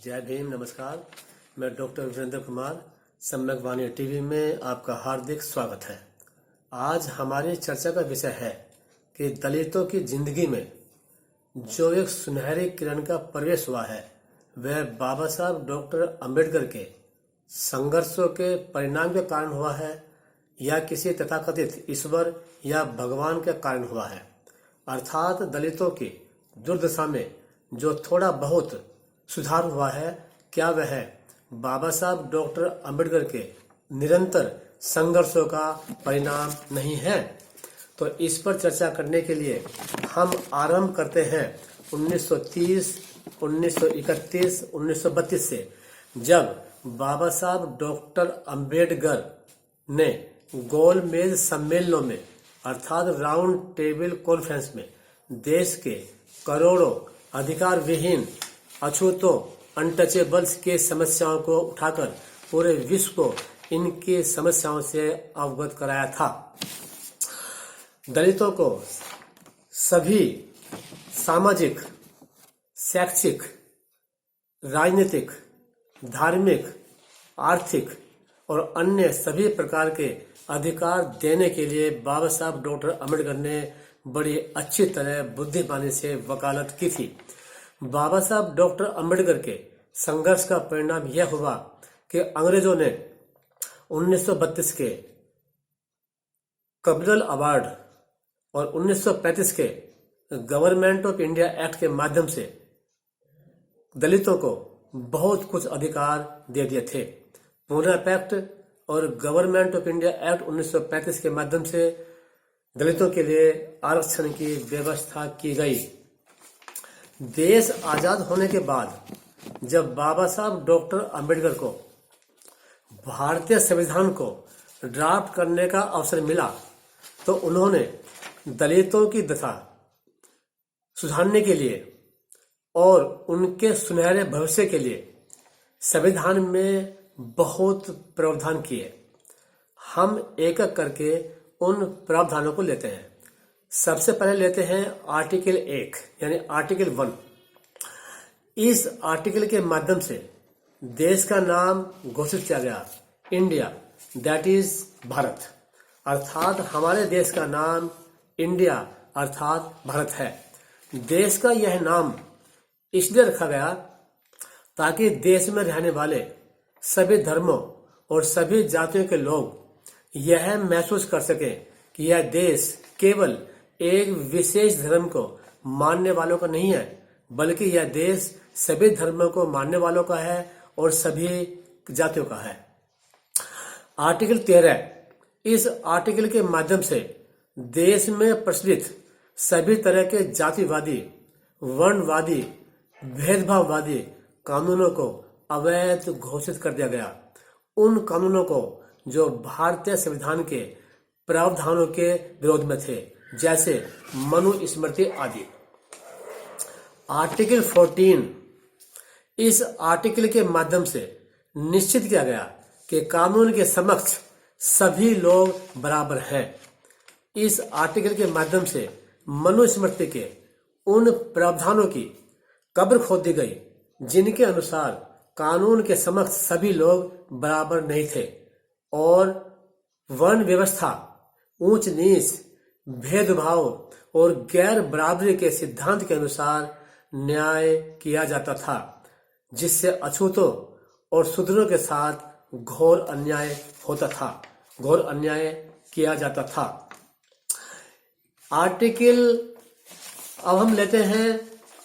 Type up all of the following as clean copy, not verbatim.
जय भीम। नमस्कार। मैं डॉक्टर वीरेंद्र कुमार, सम्यक वाणी टीवी में आपका हार्दिक स्वागत है। आज हमारी चर्चा का विषय है कि दलितों की जिंदगी में जो एक सुनहरी किरण का प्रवेश हुआ है वह बाबा साहब डॉक्टर अंबेडकर के संघर्षों के परिणाम के कारण हुआ है या किसी तथाकथित ईश्वर या भगवान के कारण हुआ है। अर्थात दलितों की दुर्दशा में जो थोड़ा बहुत सुधार हुआ है, क्या वह बाबा साहब डॉक्टर अंबेडकर के निरंतर संघर्षों का परिणाम नहीं है? तो इस पर चर्चा करने के लिए हम आरंभ करते हैं 1930, 1931, 1932 से, जब बाबा साहब डॉक्टर अंबेडकर ने गोलमेज सम्मेलनों में अर्थात राउंड टेबल कॉन्फ्रेंस में देश के करोड़ों अधिकार विहीन अछूतों अनटचेबल्स के समस्याओं को उठाकर पूरे विश्व को इनकी समस्याओं से अवगत कराया था। दलितों को सभी सामाजिक, शैक्षिक, राजनीतिक, धार्मिक, आर्थिक और अन्य सभी प्रकार के अधिकार देने के लिए बाबा साहब डॉक्टर अंबेडकर ने बड़ी अच्छी तरह बुद्धिमानी से वकालत की थी। बाबा साहब डॉक्टर अंबेडकर के संघर्ष का परिणाम यह हुआ कि अंग्रेजों ने 1932 के कम्युनल अवार्ड और 1935 के गवर्नमेंट ऑफ इंडिया एक्ट के माध्यम से दलितों को बहुत कुछ अधिकार दे दिए थे। पूना पैक्ट और गवर्नमेंट ऑफ इंडिया एक्ट 1935 के माध्यम से दलितों के लिए आरक्षण की व्यवस्था की गई। देश आजाद होने के बाद जब बाबा साहब डॉक्टर अंबेडकर को भारतीय संविधान को ड्राफ्ट करने का अवसर मिला तो उन्होंने दलितों की दशा सुधारने के लिए और उनके सुनहरे भविष्य के लिए संविधान में बहुत प्रावधान किए। हम एक एक करके उन प्रावधानों को लेते हैं। सबसे पहले लेते हैं आर्टिकल 1 यानी आर्टिकल 1। इस आर्टिकल के माध्यम से देश का नाम घोषित किया गया, इंडिया, दैट इज भारत। अर्थात हमारे देश का नाम इंडिया अर्थात भारत है। देश का यह नाम इसलिए रखा गया ताकि देश में रहने वाले सभी धर्मों और सभी जातियों के लोग यह महसूस कर सके कि यह देश केवल एक विशेष धर्म को मानने वालों का नहीं है, बल्कि यह देश सभी धर्मों को मानने वालों का है और सभी जातियों का है। आर्टिकल 13, इस आर्टिकल के माध्यम से देश में प्रचलित सभी तरह के जातिवादी, वर्णवादी, भेदभाववादी कानूनों को अवैध घोषित कर दिया गया। उन कानूनों को जो भारतीय संविधान के प्रावधानों के विरोध में थे, जैसे मनुस्मृति आदि। आर्टिकल 14, इस आर्टिकल के माध्यम से निश्चित किया गया कि कानून के समक्ष सभी लोग बराबर हैं। इस आर्टिकल के माध्यम से मनुस्मृति के उन प्रावधानों की कब्र खोद दी गई जिनके अनुसार कानून के समक्ष सभी लोग बराबर नहीं थे और वर्ण व्यवस्था, ऊंच नीच, भेदभाव और गैर बराबरी के सिद्धांत के अनुसार न्याय किया जाता था, जिससे अछूतों और शूद्रों के साथ घोर अन्याय होता था, घोर अन्याय किया जाता था। अब हम लेते हैं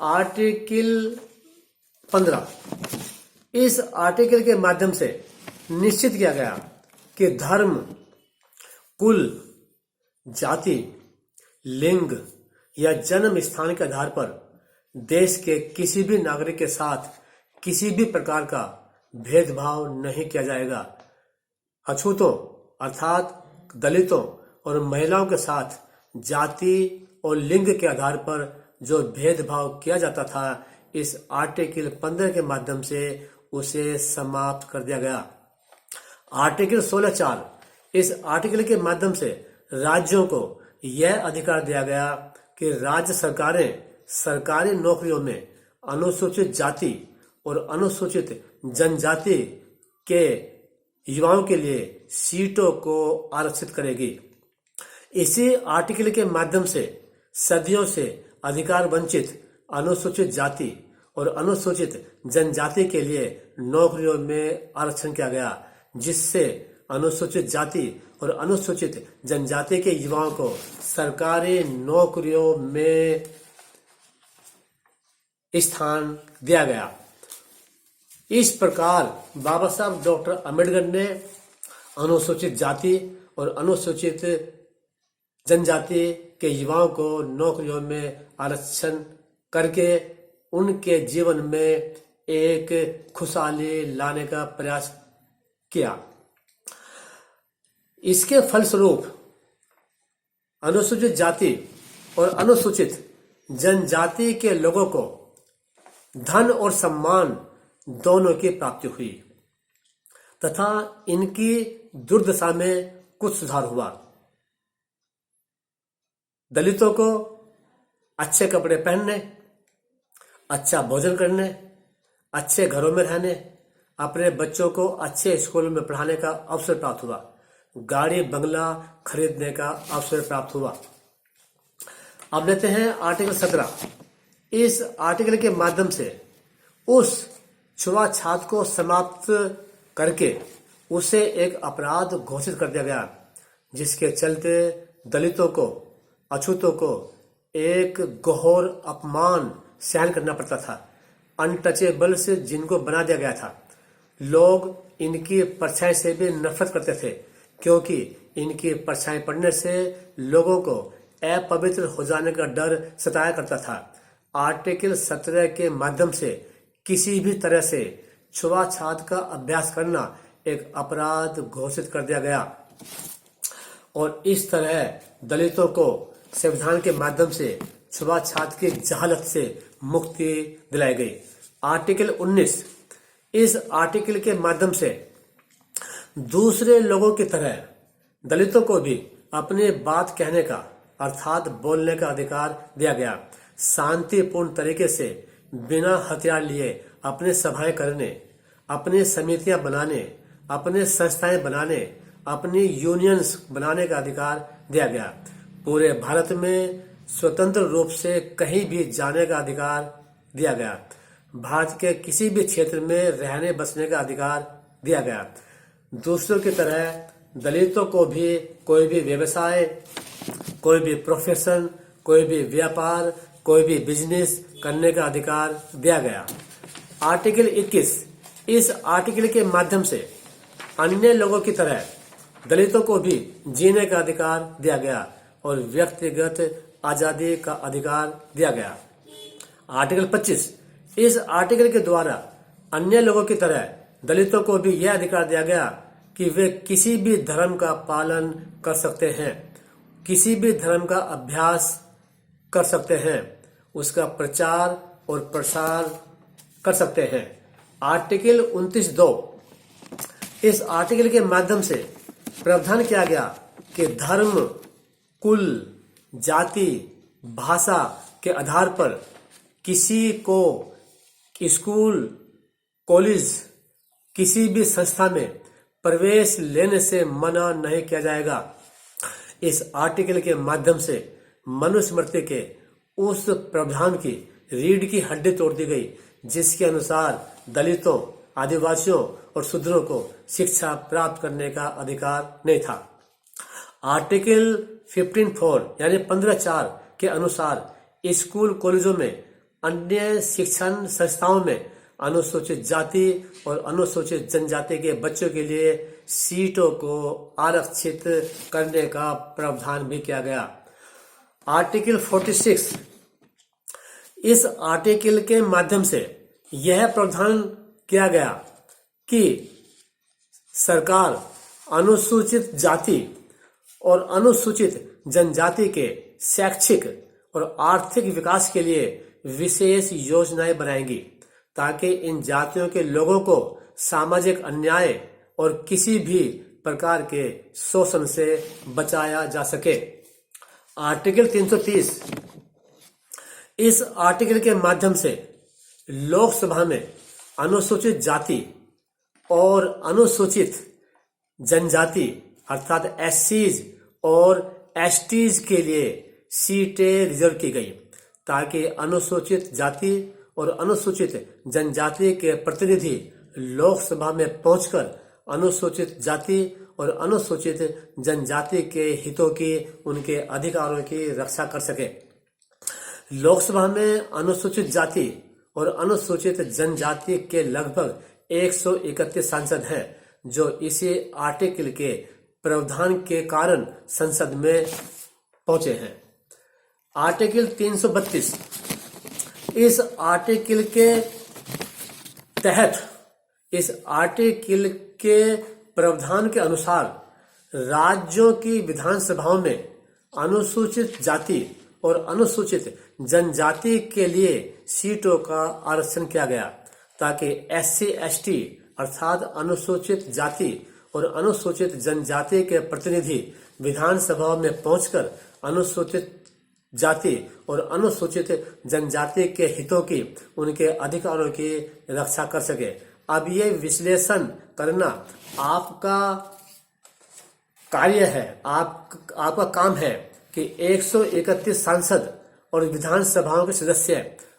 आर्टिकल 15। इस आर्टिकल के माध्यम से निश्चित किया गया कि धर्म, कुल, जाति, लिंग या जन्म स्थान के आधार पर देश के किसी भी नागरिक के साथ किसी भी प्रकार का भेदभाव नहीं किया जाएगा। अछूतों अर्थात दलितों और महिलाओं के साथ जाति और लिंग के आधार पर जो भेदभाव किया जाता था, इस आर्टिकल 15 के माध्यम से उसे समाप्त कर दिया गया। आर्टिकल 16(4), इस आर्टिकल के माध्यम से राज्यों को यह अधिकार दिया गया कि राज्य सरकारें सरकारी नौकरियों में अनुसूचित जाति और अनुसूचित जनजाति के युवाओं के लिए सीटों को आरक्षित करेगी। इसी आर्टिकल के माध्यम से सदियों से अधिकार वंचित अनुसूचित जाति और अनुसूचित जनजाति के लिए नौकरियों में आरक्षण किया गया, जिससे अनुसूचित जाति और अनुसूचित जनजाति के युवाओं को सरकारी नौकरियों में स्थान दिया गया। इस प्रकार बाबा साहब डॉक्टर अम्बेडकर ने अनुसूचित जाति और अनुसूचित जनजाति के युवाओं को नौकरियों में आरक्षण करके उनके जीवन में एक खुशहाली लाने का प्रयास किया। इसके फलस्वरूप अनुसूचित जाति और अनुसूचित जनजाति के लोगों को धन और सम्मान दोनों की प्राप्ति हुई तथा इनकी दुर्दशा में कुछ सुधार हुआ। दलितों को अच्छे कपड़े पहनने, अच्छा भोजन करने, अच्छे घरों में रहने, अपने बच्चों को अच्छे स्कूलों में पढ़ाने का अवसर प्राप्त हुआ। गाड़ी बंगला खरीदने का अवसर प्राप्त हुआ। अब लेते हैं आर्टिकल 17। इस आर्टिकल के माध्यम से उस छुआछूत को समाप्त करके उसे एक अपराध घोषित कर दिया गया, जिसके चलते दलितों को, अछूतों को एक घोर अपमान सहन करना पड़ता था। अनटचेबल से जिनको बना दिया गया था। लोग इनकी परछाई से भी नफरत करते थे, क्योंकि इनकी परछाई पड़ने से लोगों को अपवित्र हो जाने का डर सताया करता था। आर्टिकल 17 के माध्यम से किसी भी तरह से छुआछूत का अभ्यास करना एक अपराध घोषित कर दिया गया और इस तरह दलितों को संविधान के माध्यम से छुआछूत की जहालत से मुक्ति दिलाई गई। आर्टिकल 19। इस आर्टिकल के माध्यम से दूसरे लोगों की तरह दलितों को भी अपनी बात कहने का अर्थात बोलने का अधिकार दिया गया। शांतिपूर्ण तरीके से बिना हथियार लिए अपने सभाएं करने, अपनी समितियां बनाने, अपने संस्थाएं बनाने, अपनी यूनियंस बनाने का अधिकार दिया गया। पूरे भारत में स्वतंत्र रूप से कहीं भी जाने का अधिकार दिया गया। भारत के किसी भी क्षेत्र में रहने बसने का अधिकार दिया गया। दूसरों की तरह दलितों को भी कोई भी व्यवसाय, कोई भी प्रोफेशन, कोई भी व्यापार, कोई भी बिजनेस करने का अधिकार दिया गया। आर्टिकल 21। इस आर्टिकल के माध्यम से अन्य लोगों की तरह दलितों को भी जीने का अधिकार दिया गया और व्यक्तिगत आजादी का अधिकार दिया गया। आर्टिकल 25। इस आर्टिकल के द्वारा अन्य लोगों की तरह दलितों को भी यह अधिकार दिया गया कि वे किसी भी धर्म का पालन कर सकते हैं, किसी भी धर्म का अभ्यास कर सकते हैं, उसका प्रचार और प्रसार कर सकते हैं। आर्टिकल 29(2). इस आर्टिकल के माध्यम से प्रावधान किया गया कि धर्म, कुल, जाति, भाषा के आधार पर किसी को स्कूल, कॉलेज, किसी भी संस्था में प्रवेश लेने से मना नहीं किया जाएगा। इस आर्टिकल के माध्यम से मनुस्मृति के उस प्रावधान की रीढ़ की हड्डी तोड़ दी गई, जिसके अनुसार दलितों, आदिवासियों और शूद्रों को शिक्षा प्राप्त करने का अधिकार नहीं था। आर्टिकल 15(4) यानी 15(4) के अनुसार स्कूल, कॉलेजों में, अन्य शिक्षण संस्थाओं में अनुसूचित जाति और अनुसूचित जनजाति के बच्चों के लिए सीटों को आरक्षित करने का प्रावधान भी किया गया। आर्टिकल 46। इस आर्टिकल के माध्यम से यह प्रावधान किया गया कि सरकार अनुसूचित जाति और अनुसूचित जनजाति के शैक्षिक और आर्थिक विकास के लिए विशेष योजनाएं बनाएंगी, ताकि इन जातियों के लोगों को सामाजिक अन्याय और किसी भी प्रकार के शोषण से बचाया जा सके। आर्टिकल 330। इस आर्टिकल के माध्यम से लोकसभा में अनुसूचित जाति और अनुसूचित जनजाति अर्थात एससीज और एसटीज के लिए सीटें रिजर्व की गई ताकि अनुसूचित जाति और अनुसूचित जनजाति के प्रतिनिधि लोकसभा में पहुंचकर अनुसूचित जाति और अनुसूचित जनजाति के हितों की, उनके अधिकारों की रक्षा कर सके। लोकसभा में अनुसूचित जाति और अनुसूचित जनजाति के लगभग 131 सांसद हैं जो इसी आर्टिकल के प्रावधान के कारण संसद में पहुंचे हैं। आर्टिकल 332, इस आर्टिकल के तहत इस आर्टिकल के प्रावधान के अनुसार राज्यों की विधानसभाओं में अनुसूचित जाति और अनुसूचित जनजाति के लिए सीटों का आरक्षण किया गया ताकि एससी एसटी अर्थात अनुसूचित जाति और अनुसूचित जनजाति के प्रतिनिधि विधानसभाओं में पहुंचकर अनुसूचित जाति और अनुसूचित जनजाति के हितों की, उनके अधिकारों की रक्षा कर सके। अब ये विश्लेषण करना आपका कार्य है, आपका काम है कि 131 सांसद और विधानसभाओं के सदस्य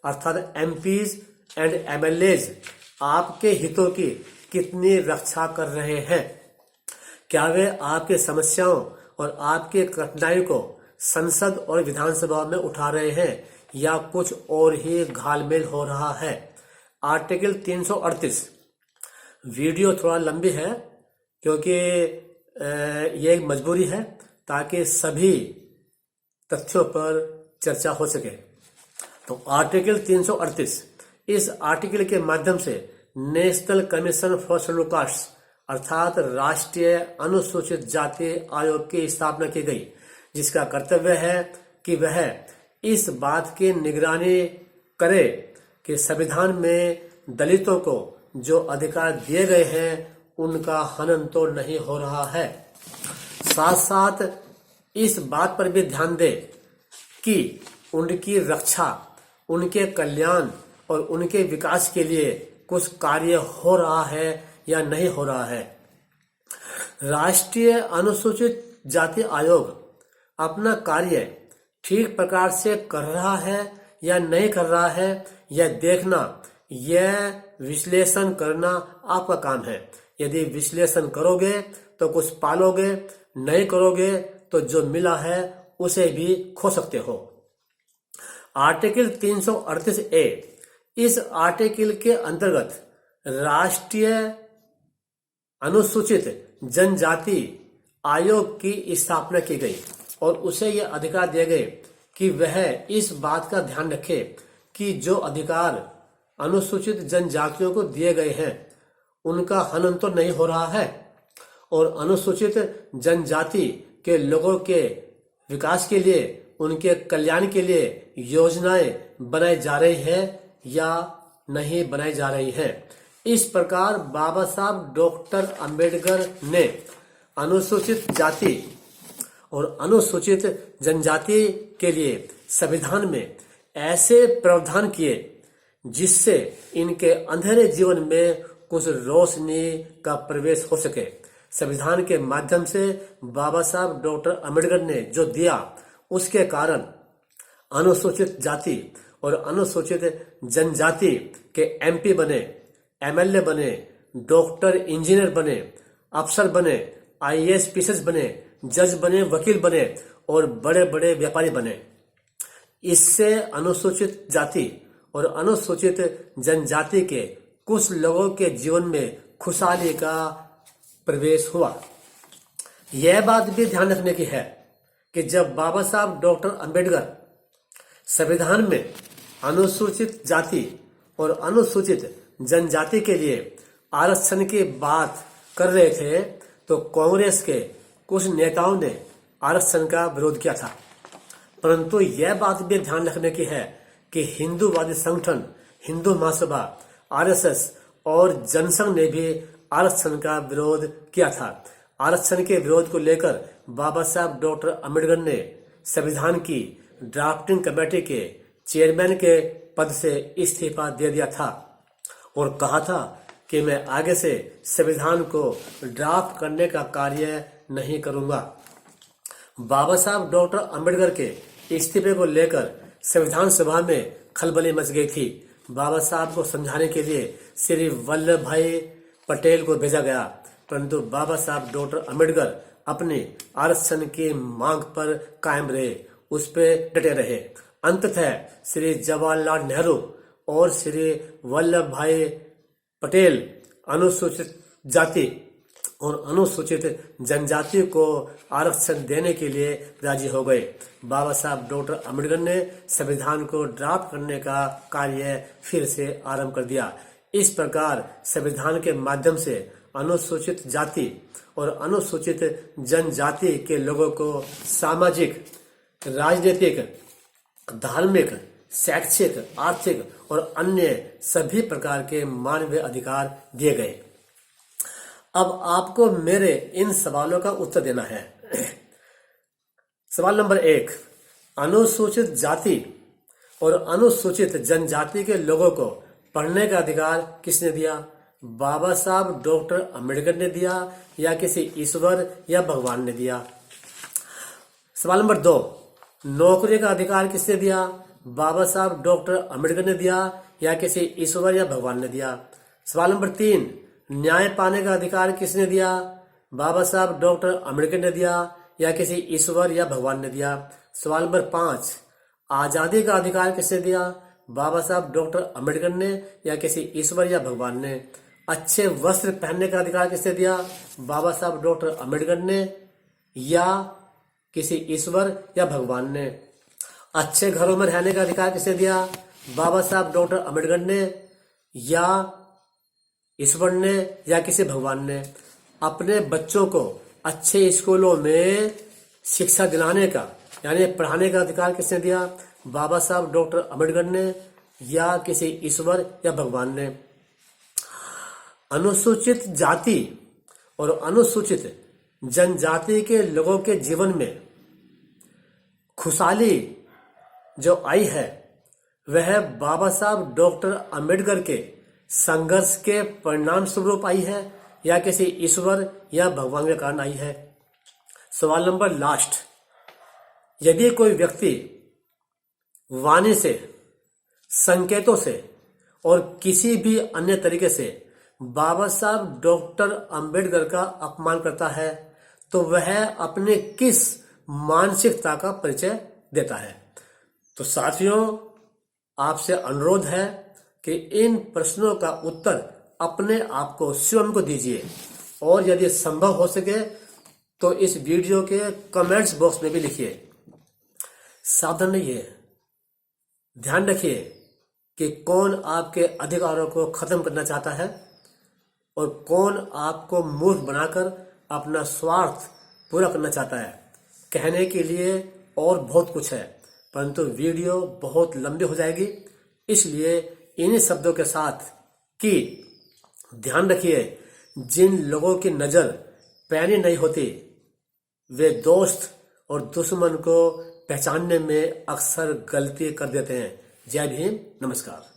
अर्थात एमपीज एंड एमएलएज आपके हितों की कितनी रक्षा कर रहे हैं। क्या वे आपके समस्याओं और आपके कठिनाइयों को संसद और विधानसभा में उठा रहे हैं या कुछ और ही घालमेल हो रहा है। आर्टिकल 338, वीडियो थोड़ा लंबी है क्योंकि ये एक मजबूरी है ताकि सभी तथ्यों पर चर्चा हो सके। तो आर्टिकल 338, इस आर्टिकल के माध्यम से national commission for scheduled caste अर्थात राष्ट्रीय अनुसूचित जाति आयोग की स्थापना की गई, जिसका कर्तव्य है कि वह इस बात की निगरानी करे कि संविधान में दलितों को जो अधिकार दिए गए हैं उनका हनन तो नहीं हो रहा है। साथ साथ इस बात पर भी ध्यान दे कि उनकी रक्षा, उनके कल्याण और उनके विकास के लिए कुछ कार्य हो रहा है या नहीं हो रहा है। राष्ट्रीय अनुसूचित जाति आयोग अपना कार्य ठीक प्रकार से कर रहा है या नहीं कर रहा है, यह देखना, यह विश्लेषण करना आपका काम है। यदि विश्लेषण करोगे तो कुछ पालोगे, नहीं करोगे तो जो मिला है उसे भी खो सकते हो। आर्टिकल 338 ए, इस आर्टिकल के अंतर्गत राष्ट्रीय अनुसूचित जनजाति आयोग की स्थापना की गई और उसे यह अधिकार दिए गए कि वह इस बात का ध्यान रखे कि जो अधिकार अनुसूचित जनजातियों को दिए गए हैं उनका हनन तो नहीं हो रहा है और अनुसूचित जनजाति के लोगों के विकास के लिए, उनके कल्याण के लिए योजनाएं बनाई जा रही है या नहीं बनाई जा रही है। इस प्रकार बाबा साहब डॉक्टर अंबेडकर ने अनुसूचित जाति और अनुसूचित जनजाति के लिए संविधान में ऐसे प्रावधान किए जिससे इनके अंधेरे जीवन में कुछ रोशनी का प्रवेश हो सके। संविधान के माध्यम से बाबा साहब डॉक्टर अंबेडकर ने जो दिया उसके कारण अनुसूचित जाति और अनुसूचित जनजाति के एमपी बने, एमएलए बने, डॉक्टर इंजीनियर बने, अफसर बने, आईएएस पीएस बने, जज बने, वकील बने और बड़े बड़े व्यापारी बने। इससे अनुसूचित जाति और अनुसूचित जनजाति के कुछ लोगों के जीवन में खुशहाली का प्रवेश हुआ। यह बात भी ध्यान रखने की है कि जब बाबा साहब डॉक्टर अंबेडकर संविधान में अनुसूचित जाति और अनुसूचित जनजाति के लिए आरक्षण की बात कर रहे थे तो कांग्रेस के कुछ नेताओं ने आरक्षण का विरोध किया था। परंतु यह बात भी ध्यान रखने की है कि हिंदूवादी संगठन हिंदू महासभा, आरएसएस और जनसंघ ने भी आरक्षण का विरोध किया था। आरक्षण के विरोध को लेकर बाबा साहब डॉक्टर अंबेडकर ने संविधान की ड्राफ्टिंग कमेटी के चेयरमैन के पद से इस्तीफा दे दिया था और कहा था कि मैं आगे से संविधान को ड्राफ्ट करने का कार्य नहीं करूंगा। बाबा साहब डॉक्टर अंबेडकर के इस्तीफे को लेकर संविधान सभा में खलबली मच गई थी। बाबा साहब को समझाने के लिए श्री वल्लभ भाई पटेल को भेजा गया, परंतु बाबा साहब डॉक्टर अंबेडकर अपनी आरक्षण की मांग पर कायम रहे, उस पर डटे रहे। अंततः श्री जवाहरलाल नेहरू और श्री वल्लभ भाई पटेल अनुसूचित जाति और अनुसूचित जनजाति को आरक्षण देने के लिए राजी हो गए। बाबा साहब डॉक्टर अंबेडकर ने संविधान को ड्राफ्ट करने का कार्य फिर से आरंभ कर दिया। इस प्रकार संविधान के माध्यम से अनुसूचित जाति और अनुसूचित जनजाति के लोगों को सामाजिक, राजनीतिक, धार्मिक, शैक्षिक, आर्थिक और अन्य सभी प्रकार के मानवीय अधिकार दिए गए। अब आपको मेरे इन सवालों का उत्तर देना है। सवाल नंबर 1, अनुसूचित जाति और अनुसूचित जनजाति के लोगों को पढ़ने का अधिकार किसने दिया? बाबा साहब डॉक्टर अंबेडकर ने दिया या किसी ईश्वर या भगवान ने दिया? सवाल नंबर 2, नौकरी का अधिकार किसने दिया? बाबा साहब डॉक्टर अंबेडकर ने दिया या किसी ईश्वर या भगवान ने दिया? सवाल नंबर 3, न्याय पाने का अधिकार किसने दिया? बाबा साहब डॉक्टर अंबेडकर ने दिया या किसी ईश्वर या भगवान ने दिया? सवाल नंबर 5, आजादी का अधिकार किसने दिया? बाबा साहब डॉक्टर अंबेडकर ने या किसी ईश्वर या भगवान ने? अच्छे वस्त्र पहनने का अधिकार किसने दिया? बाबा साहब डॉक्टर अंबेडकर ने या किसी ईश्वर या भगवान ने? अच्छे घरों में रहने का अधिकार किसने दिया? बाबा साहब डॉक्टर अंबेडकर ने या ईश्वर ने या किसी भगवान ने? अपने बच्चों को अच्छे स्कूलों में शिक्षा दिलाने का यानी पढ़ाने का अधिकार किसने दिया? बाबा साहब डॉक्टर अंबेडकर ने या किसी ईश्वर या भगवान ने? अनुसूचित जाति और अनुसूचित जनजाति के लोगों के जीवन में खुशहाली जो आई है वह बाबा साहब डॉक्टर अंबेडकर के संघर्ष के परिणाम स्वरूप आई है या किसी ईश्वर या भगवान के कारण आई है? सवाल नंबर लास्ट, यदि कोई व्यक्ति वाणी से, संकेतों से और किसी भी अन्य तरीके से बाबा साहब डॉक्टर अंबेडकर का अपमान करता है तो वह अपने किस मानसिकता का परिचय देता है? तो साथियों, आपसे अनुरोध है कि इन प्रश्नों का उत्तर अपने आप को स्वयं को दीजिए और यदि संभव हो सके तो इस वीडियो के कमेंट्स बॉक्स में भी लिखिए। सावधान रहिए, ध्यान रखिए कि कौन आपके अधिकारों को खत्म करना चाहता है और कौन आपको मूर्ख बनाकर अपना स्वार्थ पूरा करना चाहता है। कहने के लिए और बहुत कुछ है, परंतु वीडियो बहुत लंबी हो जाएगी, इसलिए इन्हीं शब्दों के साथ कि ध्यान रखिए, जिन लोगों की नजर पैनी नहीं होती वे दोस्त और दुश्मन को पहचानने में अक्सर गलती कर देते हैं। जय भीम, नमस्कार।